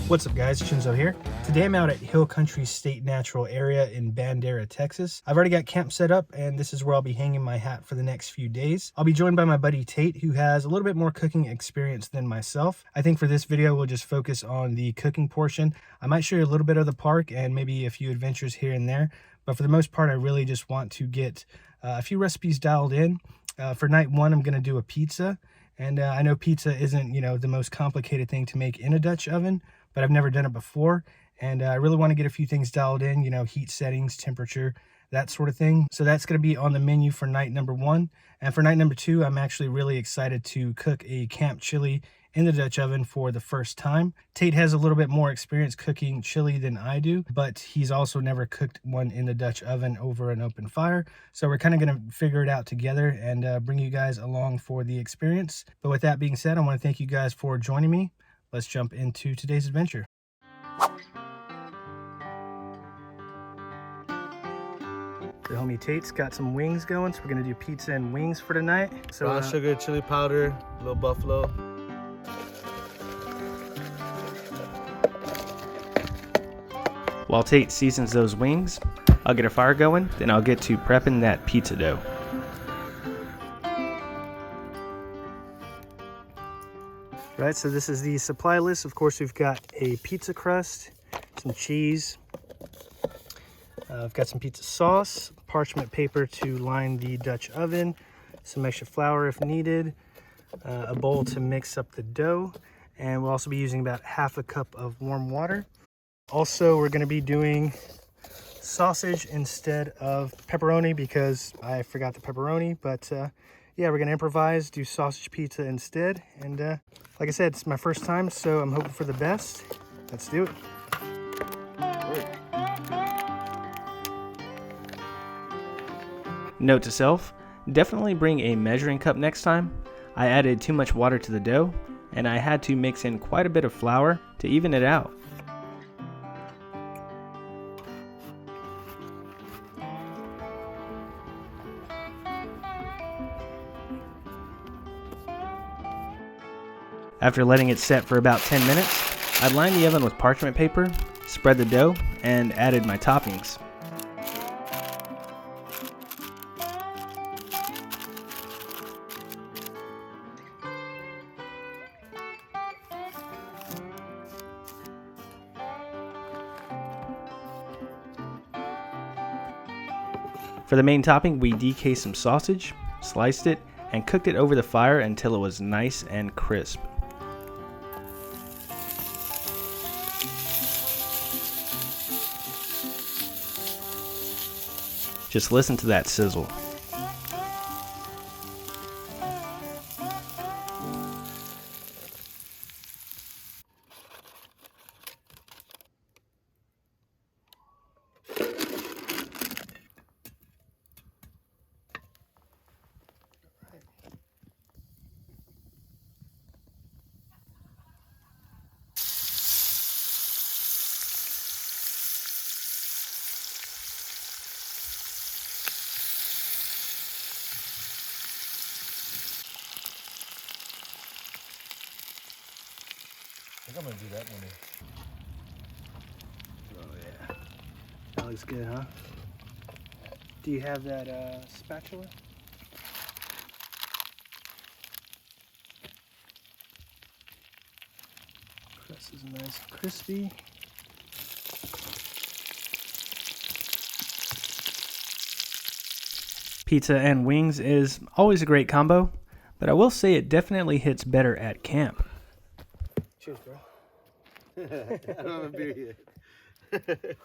What's up guys, Shinzo here. Today I'm out at Hill Country State Natural Area in Bandera, Texas. I've already got camp set up and this is where I'll be hanging my hat for the next few days. I'll be joined by my buddy Tate, who has a little bit more cooking experience than myself. I think for this video we'll just focus on the cooking portion. I might show you a little bit of the park and maybe a few adventures here and there, but for the most part I really just want to get a few recipes dialed in. For night one I'm going to do a pizza, and I know pizza isn't, the most complicated thing to make in a Dutch oven, but I've never done it before, and I really want to get a few things dialed in, heat settings, temperature, that sort of thing. So that's going to be on the menu for night number one. And for night number two, I'm actually really excited to cook a camp chili in the Dutch oven for the first time. Tate has a little bit more experience cooking chili than I do, but he's also never cooked one in the Dutch oven over an open fire. So we're kind of going to figure it out together and bring you guys along for the experience. But with that being said, I want to thank you guys for joining me. Let's jump into today's adventure. The homie Tate's got some wings going, so we're gonna do pizza and wings for tonight. So brown sugar, chili powder, a little buffalo. While Tate seasons those wings, I'll get a fire going, then I'll get to prepping that pizza dough. Right, so this is the supply list. Of course, we've got a pizza crust, some cheese. I've got some pizza sauce, parchment paper to line the Dutch oven, some extra flour if needed, a bowl to mix up the dough, and we'll also be using about half a cup of warm water. Also, we're going to be doing sausage instead of pepperoni because I forgot the pepperoni, but yeah, we're going to improvise, do sausage pizza instead. And like I said, it's my first time, so I'm hoping for the best. Let's do it. Note to self, definitely bring a measuring cup next time. I added too much water to the dough, and I had to mix in quite a bit of flour to even it out. After letting it set for about 10 minutes, I lined the oven with parchment paper, spread the dough, and added my toppings. For the main topping, we decased some sausage, sliced it, and cooked it over the fire until it was nice and crisp. Just listen to that sizzle. I think I'm gonna do that one. Oh yeah, that looks good, huh? Do you have that spatula? Crust is nice and crispy. Pizza and wings is always a great combo, but I will say it definitely hits better at camp. Cheers, bro. I don't have a beer yet.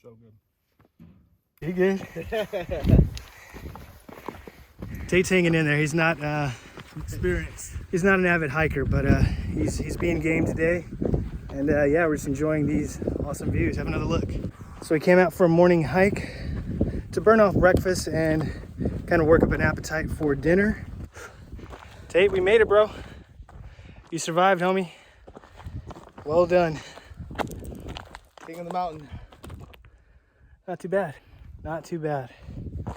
So good. You good? Tate's hanging in there. He's not Experience. he's not an avid hiker, but he's being game today. And yeah, we're just enjoying these awesome views. Have another look. So we came out for a morning hike to burn off breakfast and kind of work up an appetite for dinner. Tate, we made it, bro. You survived, homie. Well done. King of the mountain. Not too bad. Not too bad. I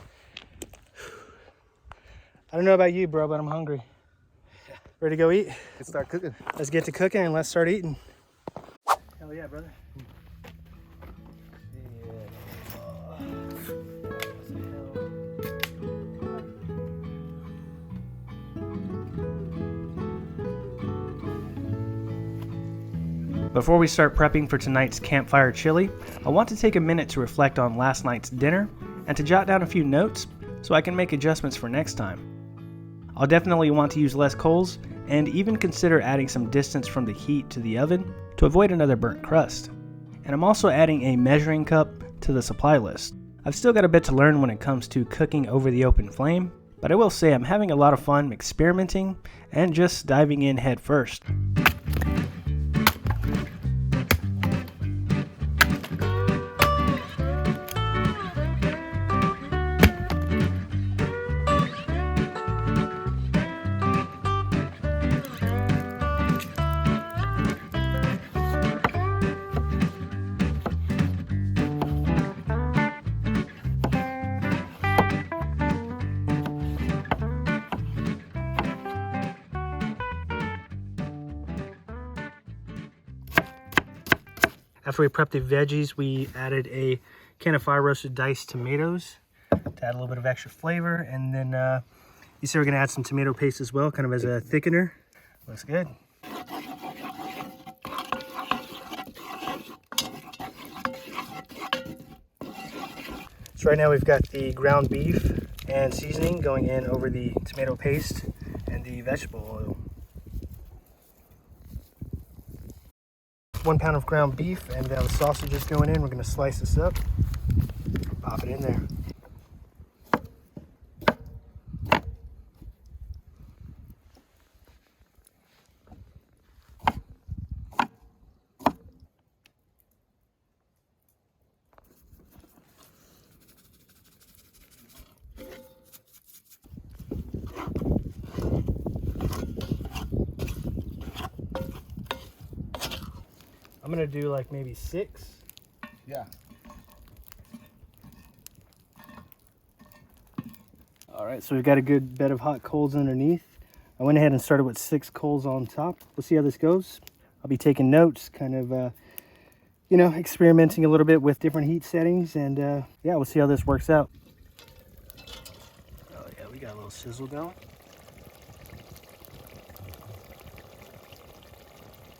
don't know about you, bro, but I'm hungry. Ready to go eat? Let's start cooking. Let's get to cooking and let's start eating. Hell yeah, brother. Before we start prepping for tonight's campfire chili, I want to take a minute to reflect on last night's dinner and to jot down a few notes so I can make adjustments for next time. I'll definitely want to use less coals and even consider adding some distance from the heat to the oven to avoid another burnt crust. And I'm also adding a measuring cup to the supply list. I've still got a bit to learn when it comes to cooking over the open flame, but I will say I'm having a lot of fun experimenting and just diving in head first. After we prepped the veggies, we added a can of fire roasted diced tomatoes to add a little bit of extra flavor. And then you see we're gonna add some tomato paste as well, kind of as a thickener. Looks good. So right now we've got the ground beef and seasoning going in over the tomato paste and the vegetable oil. 1 pound of ground beef, and the sausage is going in. We're going to slice this up, pop it in there. I'm gonna do like maybe 6. Yeah. All right, so we've got a good bed of hot coals underneath. I went ahead and started with 6 coals on top. We'll see how this goes. I'll be taking notes, kind of, you know, experimenting a little bit with different heat settings, and yeah, we'll see how this works out. Oh yeah, we got a little sizzle going.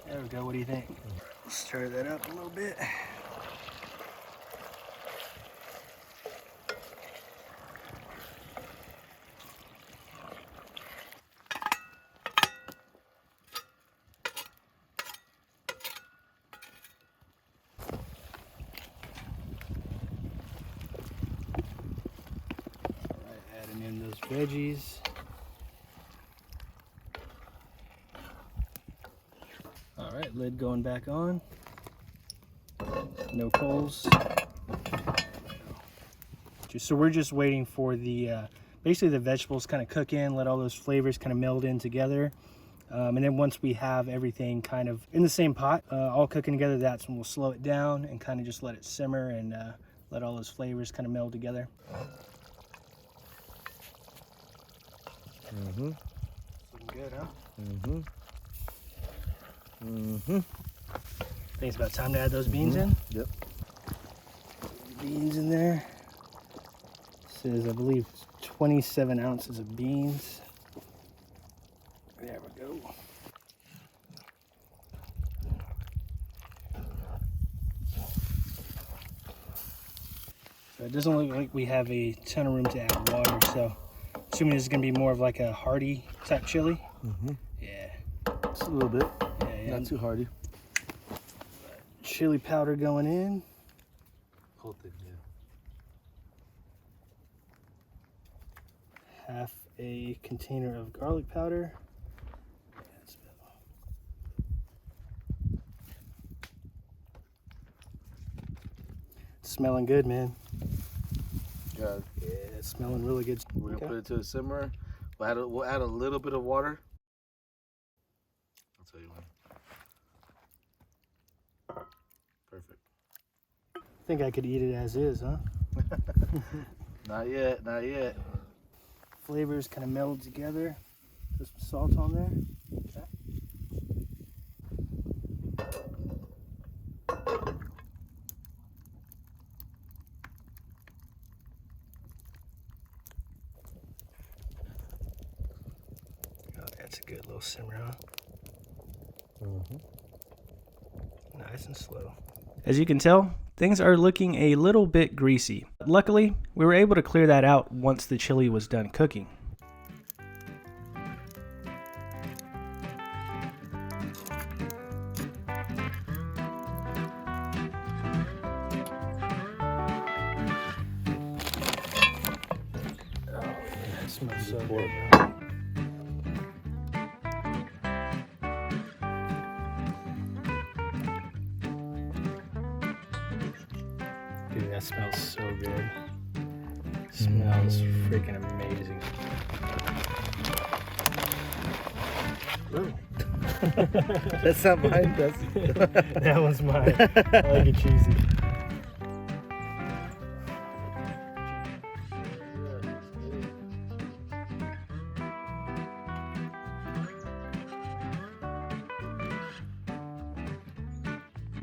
There we go. What do you think? Stir that up a little bit. Alright, adding in those veggies. Alright, lid going back on. No coals. So we're just waiting for the basically the vegetables kind of cook in, let all those flavors kind of meld in together. And then once we have everything kind of in the same pot, all cooking together, that's when we'll slow it down and kind of just let it simmer and let all those flavors kind of meld together. Mm-hmm. Looking good, huh? Mm-hmm. Mm-hmm. I think it's about time to add those beans in. Yep. Beans in there. This is, I believe, 27 ounces of beans. There we go. So it doesn't look like we have a ton of room to add water, so assuming this is going to be more of like a hearty type chili. Mm-hmm. Yeah. Just a little bit. Yeah. Not too hardy. Chili powder going in. whole thing, yeah. Half a container of garlic powder. Smelling good, man. Yeah. Yeah, it's smelling really good. We're gonna put it to a simmer. We'll add a little bit of water. I'll tell you when. Perfect. I think I could eat it as is, huh? Not yet, not yet. Flavors kind of meld together. Put some salt on there. Okay. Oh, that's a good little simmer, huh? Nice and slow. As you can tell, things are looking a little bit greasy. Luckily, we were able to clear that out once the chili was done cooking. That smells so good. Dude, that smells so good. Smells freaking amazing. Ooh. That's not mine. That's That one's mine. I like it cheesy.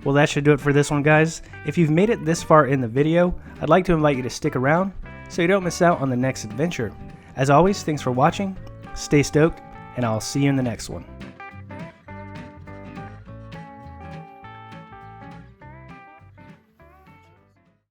Well, that should do it for this one, guys. If you've made it this far in the video, I'd like to invite you to stick around so you don't miss out on the next adventure. As always, thanks for watching, stay stoked, and I'll see you in the next one.